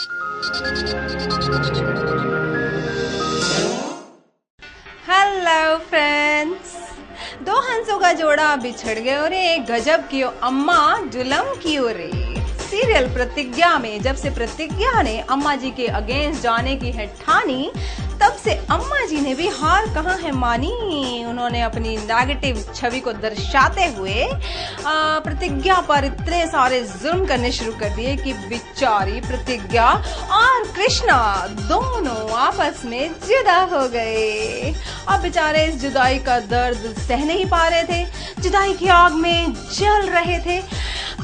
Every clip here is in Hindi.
हेलो फ्रेंड्स, दो हंसों का जोड़ा बिछड़ गयो रे, गजब कियो अम्मा जुलम कियो रे। सीरियल प्रतिज्ञा में जब से प्रतिज्ञा ने अम्मा जी के अगेंस्ट जाने की है ठानी, तब से अम्मा जी ने भी हार कहाँ है मानी। उन्होंने अपनी नेगेटिव छवि को दर्शाते हुए प्रतिज्ञा पर इतने सारे जुल्म करने शुरू कर दिए कि बेचारी प्रतिज्ञा और कृष्णा दोनों आपस में जुदा हो गए। अब बेचारे इस जुदाई का दर्द सह नहीं पा रहे थे, जुदाई की आग में जल रहे थे।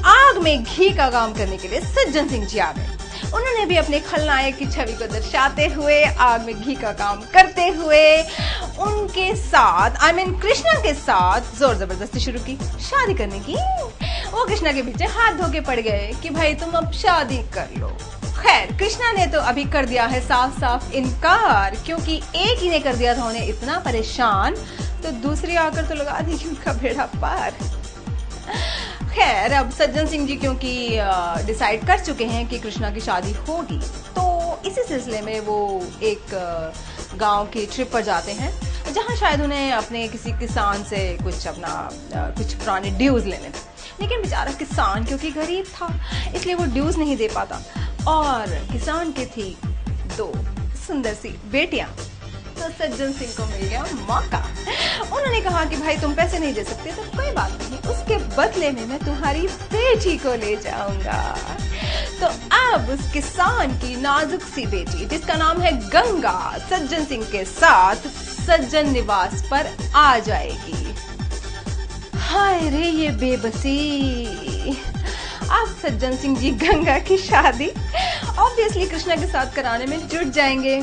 आग में घी का काम करने के लिए सज्जन सिंह जी आ गए। उन्होंने भी अपने खलनायक की छवि को दर्शाते हुए, आग में घी का काम करते हुए उनके साथ कृष्णा के साथ जोर जबरदस्ती शुरू की शादी करने की। वो कृष्णा के पीछे हाथ धो के पड़ गए कि भाई तुम अब शादी कर लो। खैर, कृष्णा ने तो अभी कर दिया है साफ साफ इनकार, क्योंकि एक ही ने कर दिया था उन्हें इतना परेशान, तो दूसरी आकर तो लगा दी उनका बेड़ा पार। खैर, अब सज्जन सिंह जी क्योंकि डिसाइड कर चुके हैं कि कृष्णा की शादी होगी, तो इसी सिलसिले में वो एक गांव की ट्रिप पर जाते हैं, जहां शायद उन्हें अपने किसी किसान से कुछ पुराने ड्यूज लेने थे। लेकिन बेचारा किसान क्योंकि गरीब था, इसलिए वो ड्यूज नहीं दे पाता, और किसान की थी दो सुंदर सी बेटियां। तो सज्जन सिंह को मिल गया मौका। उन्होंने कहा कि भाई तुम पैसे नहीं दे सकते तो कोई बात नहीं, उसके बदले में मैं तुम्हारी बेटी को ले जाऊंगा। तो अब उस किसान की नाजुक सी बेटी, जिसका नाम है गंगा, सज्जन सिंह के साथ सज्जन निवास पर आ जाएगी। हाय रे ये बेबसी। अब सज्जन सिंह जी गंगा की शादी ऑब्वियसली कृष्णा के साथ कराने में जुट जाएंगे।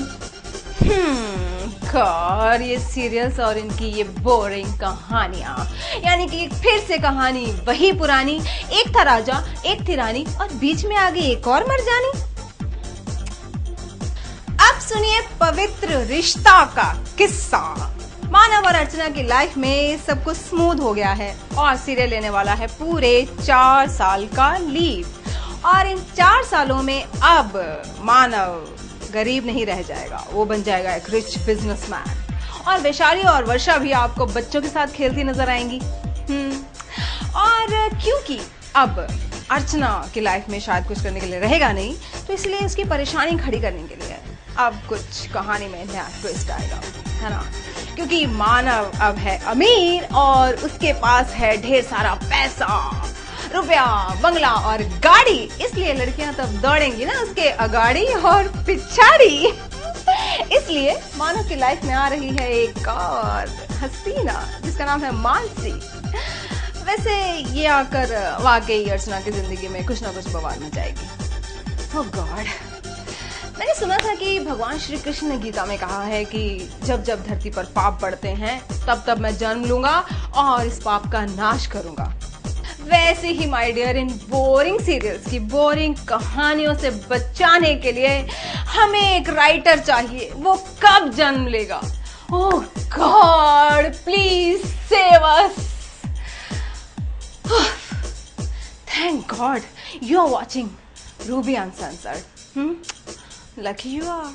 और ये सीरियल्स और इनकी ये बोरिंग कहानियां, यानी कि फिर से कहानी वही पुरानी, एक था राजा एक थी रानी और बीच में आगे एक और मर जानी। अब सुनिए पवित्र रिश्ता का किस्सा। मानव और अर्चना की लाइफ में सब कुछ स्मूथ हो गया है और सीरियल लेने वाला है पूरे 4 साल का लीव। और इन 4 सालों में अब मानव गरीब नहीं रह जाएगा, वो बन जाएगा एक रिच बिजनेसमैन। और वैशाली और वर्षा भी आपको बच्चों के साथ खेलती नजर आएंगी। और क्योंकि अब अर्चना की लाइफ में शायद कुछ करने के लिए रहेगा नहीं, तो इसलिए उसकी परेशानी खड़ी करने के लिए अब कुछ कहानी में नया ट्विस्ट आएगा, है ना। क्योंकि मानव अब है अमीर और उसके पास है ढेर सारा पैसा, रुपया, बंगला और गाड़ी, इसलिए लड़कियां तब दौड़ेंगी ना उसके अगाड़ी और पिछाड़ी। इसलिए मानव की लाइफ में आ रही है एक और हसीना, जिसका नाम है मानसी। वैसे ये आकर वाकई अर्चना की जिंदगी में कुछ ना कुछ बवाल में जाएगी। ओह गॉड, मैंने सुना था कि भगवान श्री कृष्ण ने गीता में कहा है कि जब जब धरती पर पाप बढ़ते हैं तब तब मैं जन्म लूंगा और इस पाप का नाश करूंगा। वैसे ही माय डियर, इन बोरिंग सीरियल्स की बोरिंग कहानियों से बचाने के लिए हमें एक राइटर चाहिए। वो कब जन्म लेगा? Oh God, please save us. Thank God you are watching Ruby uncensored. Lucky you are.